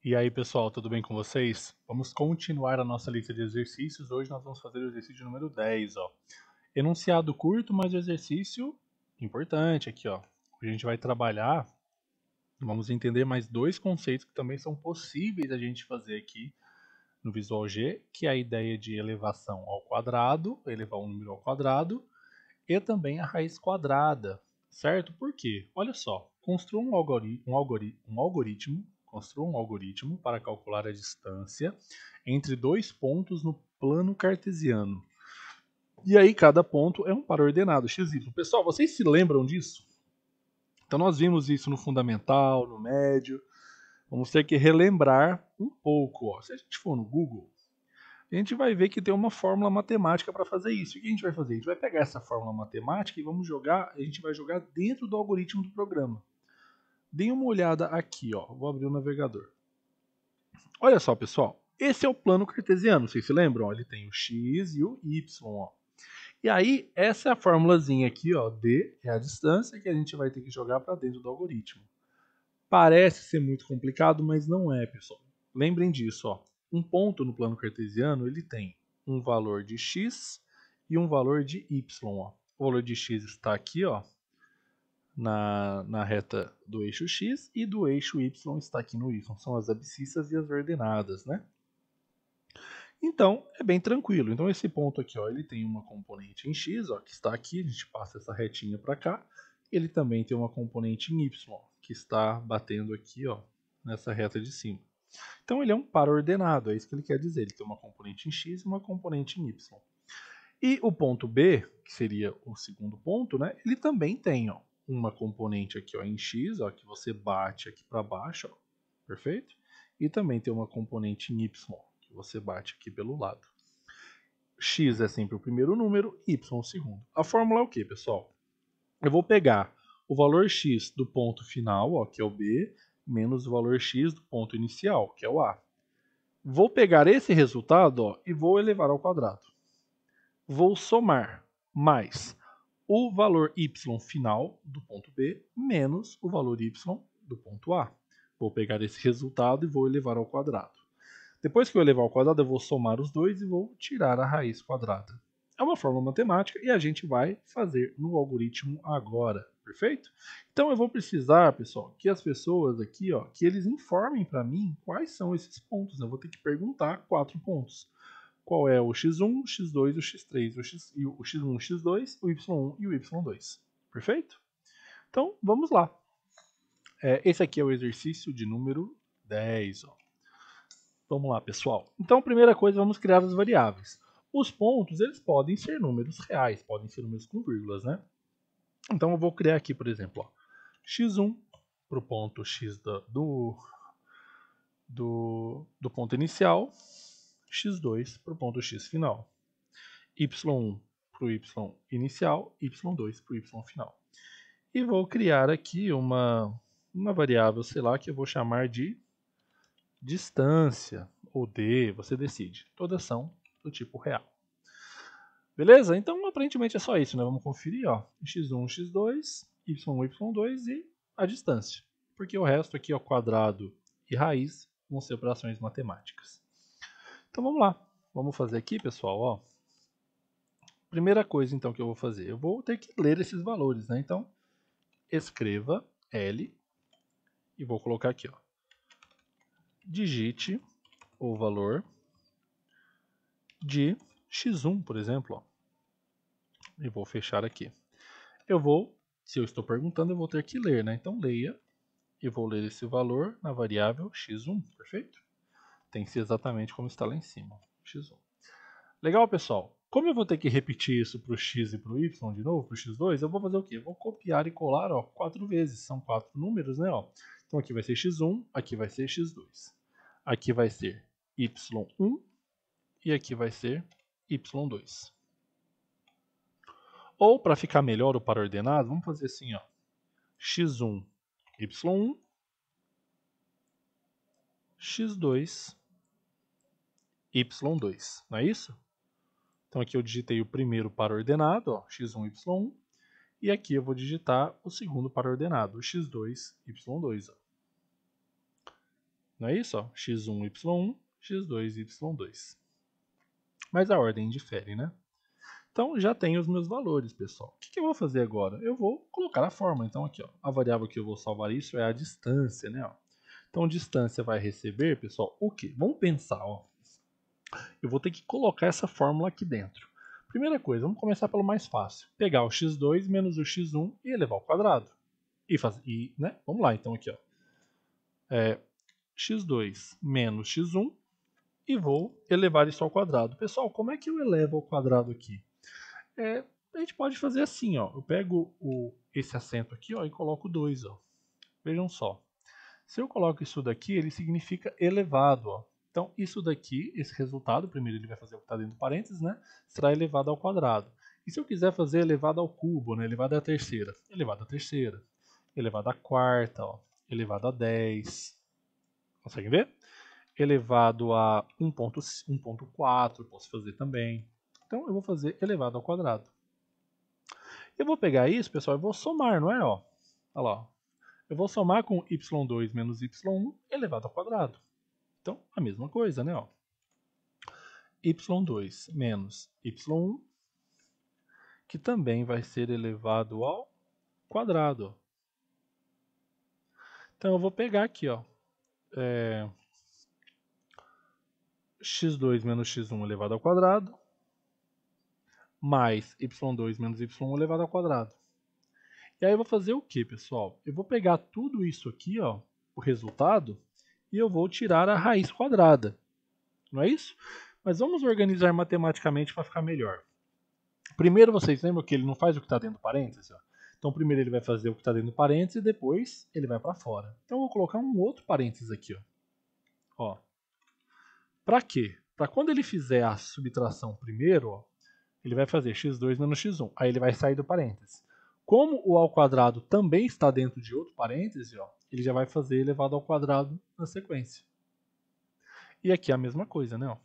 E aí, pessoal, tudo bem com vocês? Vamos continuar a nossa lista de exercícios. Hoje nós vamos fazer o exercício número 10, ó. Enunciado curto, mas o exercício importante aqui, ó. A gente vai trabalhar, vamos entender mais dois conceitos que também são possíveis a gente fazer aqui no Visual G, que é a ideia de elevação ao quadrado, elevar um número ao quadrado, e também a raiz quadrada, certo? Por quê? Olha só, construa construa um algoritmo para calcular a distância entre dois pontos no plano cartesiano. E aí cada ponto é um par ordenado, xy. Pessoal, vocês se lembram disso? Então nós vimos isso no fundamental, no médio. Vamos ter que relembrar um pouco. Ó. Se a gente for no Google, a gente vai ver que tem uma fórmula matemática para fazer isso. O que a gente vai fazer? A gente vai pegar essa fórmula matemática e vamos jogar, a gente vai jogar dentro do algoritmo do programa. Deem uma olhada aqui, ó. Vou abrir o navegador. Olha só, pessoal. Esse é o plano cartesiano, vocês se lembram? Ele tem o x e o y, ó. E aí, essa é a formulazinha aqui, ó. D é a distância que a gente vai ter que jogar para dentro do algoritmo. Parece ser muito complicado, mas não é, pessoal. Lembrem disso, ó. Um ponto no plano cartesiano, ele tem um valor de x e um valor de y, ó. O valor de x está aqui, ó, na reta do eixo x e do eixo y está aqui no y. São as abscissas e as ordenadas, né? Então, é bem tranquilo. Então, esse ponto aqui, ó, ele tem uma componente em x, ó, que está aqui, a gente passa essa retinha para cá. Ele também tem uma componente em y, que está batendo aqui, ó, nessa reta de cima. Então, ele é um par ordenado, é isso que ele quer dizer. Ele tem uma componente em x e uma componente em y. E o ponto B, que seria o segundo ponto, né, ele também tem, ó, uma componente aqui, ó, em x, ó, que você bate aqui para baixo, ó, perfeito? E também tem uma componente em y, que você bate aqui pelo lado. X é sempre o primeiro número, y o segundo. A fórmula é o que, pessoal? Eu vou pegar o valor x do ponto final, ó, que é o B, menos o valor x do ponto inicial, que é o A. Vou pegar esse resultado, ó, e vou elevar ao quadrado. Vou somar mais o valor y final do ponto B menos o valor y do ponto A. Vou pegar esse resultado e vou elevar ao quadrado. Depois que eu elevar ao quadrado, eu vou somar os dois e vou tirar a raiz quadrada. É uma fórmula matemática e a gente vai fazer no algoritmo agora, perfeito? Então eu vou precisar, pessoal, que as pessoas aqui, ó, que eles informem para mim quais são esses pontos. Eu vou ter que perguntar 4 pontos. Qual é o x1, o x2, o x3, o x1, o x2, o y1 e o y2. Perfeito? Então, vamos lá. Esse aqui é o exercício de número 10. Ó. Vamos lá, pessoal. Então, primeira coisa, vamos criar as variáveis. Os pontos, eles podem ser números reais, podem ser números com vírgulas, né? Então, eu vou criar aqui, por exemplo, ó, x1 para o ponto x do ponto inicial, x2 para o ponto x final, y1 para o y inicial, y2 para o y final. E vou criar aqui uma variável, sei lá, que eu vou chamar de distância, ou D, você decide. Todas são do tipo real. Beleza? Então, aparentemente é só isso, né? Vamos conferir, ó. x1, x2, y1, y2 e a distância. Porque o resto aqui, ó, quadrado e raiz, vão ser operações matemáticas. Então, vamos lá. Vamos fazer aqui, pessoal, ó. Primeira coisa, então, que eu vou fazer. Eu vou ter que ler esses valores, né? Então, escreva L e vou colocar aqui, ó. Digite o valor de x1, por exemplo, ó. E vou fechar aqui. Se eu estou perguntando, eu vou ter que ler, né? Então, leia e vou ler esse valor na variável x1, perfeito? Tem que ser exatamente como está lá em cima, x1. Legal, pessoal? Como eu vou ter que repetir isso para o x e para o y de novo, para o x2, eu vou fazer o quê? Eu vou copiar e colar, ó, 4 vezes. São 4 números, né? Ó. Então, aqui vai ser x1, aqui vai ser x2. Aqui vai ser y1 e aqui vai ser y2. Ou, para ficar melhor o par ordenado, vamos fazer assim, ó. x1, y1, x2, y2. Não é isso? Então, aqui eu digitei o primeiro par ordenado, ó, x1, y1. E aqui eu vou digitar o segundo par ordenado, o x2, y2. Ó. Não é isso? Ó? x1, y1, x2, y2. Mas a ordem difere, né? Então já tenho os meus valores, pessoal. O que eu vou fazer agora? Eu vou colocar a fórmula. Então aqui, ó, a variável que eu vou salvar isso é a distância, né? Ó. Então distância vai receber, pessoal, o quê? Vamos pensar, ó. Eu vou ter que colocar essa fórmula aqui dentro. Primeira coisa, vamos começar pelo mais fácil. Pegar o x2 menos o x1 e elevar ao quadrado. Né? Vamos lá, então aqui, ó. X2 menos x1 e vou elevar isso ao quadrado. Pessoal, como é que eu elevo ao quadrado aqui? A gente pode fazer assim, ó. Eu pego esse acento aqui, ó, e coloco 2, ó. Vejam só. Se eu coloco isso daqui, ele significa elevado, ó. Então, isso daqui, esse resultado, primeiro ele vai fazer o que está dentro do parênteses, né? Será elevado ao quadrado. E se eu quiser fazer elevado ao cubo, né? Elevado à terceira? Elevado à terceira. Elevado à quarta, ó. Elevado a 10. Conseguem ver? Elevado a 1.4, posso fazer também. Então, eu vou fazer elevado ao quadrado. Eu vou pegar isso, pessoal, e vou somar, não é? Ó. Olha lá. Eu vou somar com y2 menos y1 elevado ao quadrado. Então, a mesma coisa, né? Ó. y2 menos y1, que também vai ser elevado ao quadrado. Ó. Então, eu vou pegar aqui, ó, x2 menos x1 elevado ao quadrado, mais y2 menos y1 elevado ao quadrado. E aí eu vou fazer o que, pessoal? Eu vou pegar tudo isso aqui, ó, o resultado, e eu vou tirar a raiz quadrada. Não é isso? Mas vamos organizar matematicamente para ficar melhor. Primeiro, vocês lembram que ele não faz o que está dentro do parênteses? Ó. Então, primeiro ele vai fazer o que está dentro do parênteses e depois ele vai para fora. Então, eu vou colocar um outro parênteses aqui. Ó. Para quê? Para quando ele fizer a subtração primeiro, ó, ele vai fazer x2 menos x1. Aí ele vai sair do parênteses. Como o ao quadrado também está dentro de outro parêntese, ó, ele já vai fazer elevado ao quadrado na sequência. E aqui é a mesma coisa, né? Ó.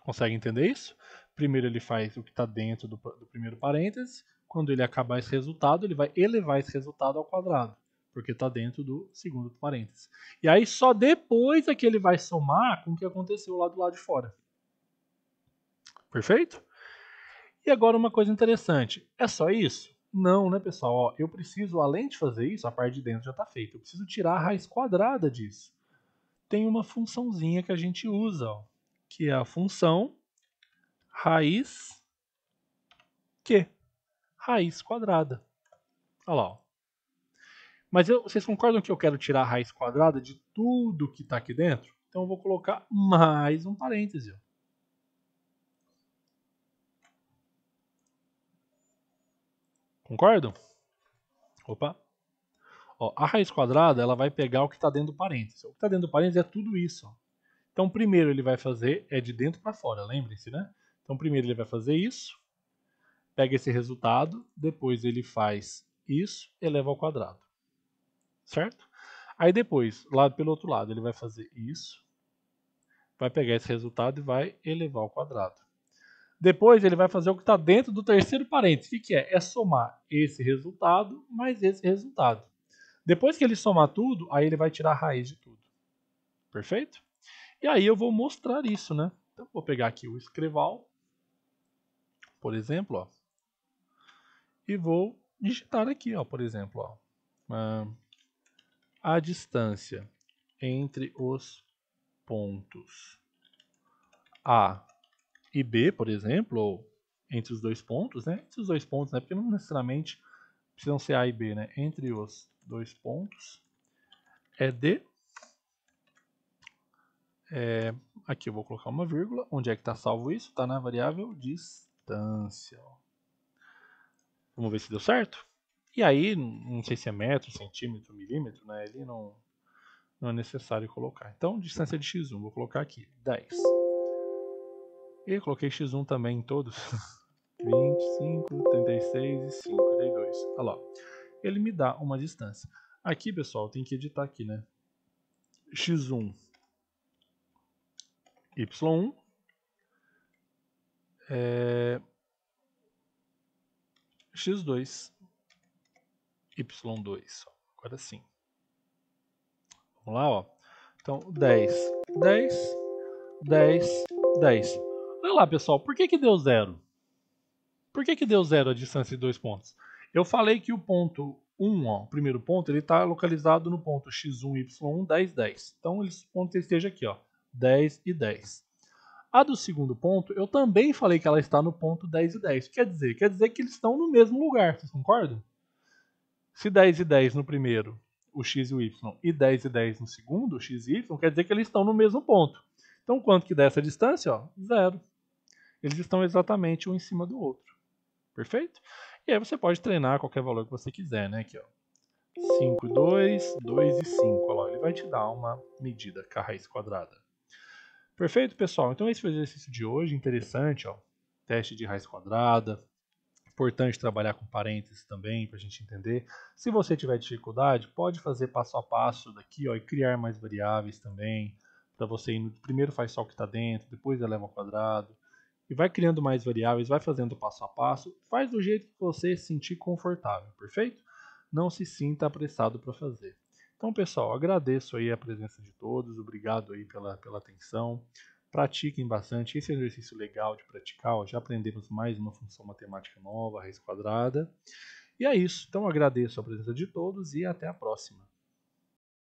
Consegue entender isso? Primeiro ele faz o que está dentro do primeiro parêntese. Quando ele acabar esse resultado, ele vai elevar esse resultado ao quadrado, porque está dentro do segundo parêntese. E aí só depois é que ele vai somar com o que aconteceu lá do lado de fora. Perfeito? E agora uma coisa interessante. É só isso? Não, né, pessoal? Ó, eu preciso, além de fazer isso, a parte de dentro já está feita. Eu preciso tirar a raiz quadrada disso. Tem uma funçãozinha que a gente usa, ó, que é a função raiz Q. Raiz quadrada. Olha lá. Ó. Mas vocês concordam que eu quero tirar a raiz quadrada de tudo que está aqui dentro? Então eu vou colocar mais um parêntese. Ó. Concordam? Opa. Ó, a raiz quadrada ela vai pegar o que está dentro do parêntese. O que está dentro do parêntese é tudo isso. Ó. Então primeiro ele vai fazer é de dentro para fora, lembrem-se, né? Então primeiro ele vai fazer isso, pega esse resultado, depois ele faz isso, eleva ao quadrado. Certo? Aí depois, lá pelo outro lado, ele vai fazer isso, vai pegar esse resultado e vai elevar ao quadrado. Depois ele vai fazer o que está dentro do terceiro parênteses. O que é? É somar esse resultado mais esse resultado. Depois que ele somar tudo, aí ele vai tirar a raiz de tudo. Perfeito? E aí eu vou mostrar isso, né? Então vou pegar aqui o escrival, por exemplo, ó, e vou digitar aqui, ó, por exemplo, ó, a distância entre os pontos A e B, por exemplo, ou entre os dois pontos, né? Entre os dois pontos, né? Porque não necessariamente precisam ser A e B, né? Entre os dois pontos é de... aqui eu vou colocar uma vírgula. Onde é que está salvo isso? Está na variável distância. Vamos ver se deu certo? E aí, não sei se é metro, centímetro, milímetro, né? Ele não é necessário colocar. Então, distância de x1, vou colocar aqui, 10. E coloquei x1 também em todos. 25, 36 e 52. Olha lá. Ele me dá uma distância. Aqui, pessoal, tem que editar aqui, né? x1, y1, x2, y2. Agora sim. Vamos lá, ó. Então, 10, 10, 10, 10. Olha lá, pessoal, por que deu zero? Por que deu zero a distância de 2 pontos? Eu falei que o ponto 1, ó, o primeiro ponto, ele está localizado no ponto x1, y1, 10, 10. Então, o ponto esteja aqui, ó, 10 e 10. A do segundo ponto, eu também falei que ela está no ponto 10 e 10. Quer dizer que eles estão no mesmo lugar, vocês concordam? Se 10 e 10 no primeiro, o x e o y, e 10 e 10 no segundo, o x e y, quer dizer que eles estão no mesmo ponto. Então, quanto que dá essa distância? Ó, zero. Eles estão exatamente um em cima do outro. Perfeito? E aí você pode treinar qualquer valor que você quiser, né? Aqui, ó. 5 e 2, 2 e 5. Olha lá, ele vai te dar uma medida com a raiz quadrada. Perfeito, pessoal? Então esse foi o exercício de hoje. Interessante, ó. Teste de raiz quadrada. Importante trabalhar com parênteses também para a gente entender. Se você tiver dificuldade, pode fazer passo a passo daqui, ó, e criar mais variáveis também. Para você ir primeiro faz só o que está dentro, depois eleva ao quadrado. E vai criando mais variáveis, vai fazendo passo a passo. Faz do jeito que você se sentir confortável, perfeito? Não se sinta apressado para fazer. Então, pessoal, agradeço aí a presença de todos. Obrigado aí pela atenção. Pratiquem bastante. Esse é um exercício legal de praticar. Ó, já aprendemos mais uma função matemática nova, a raiz quadrada. E é isso. Então agradeço a presença de todos e até a próxima.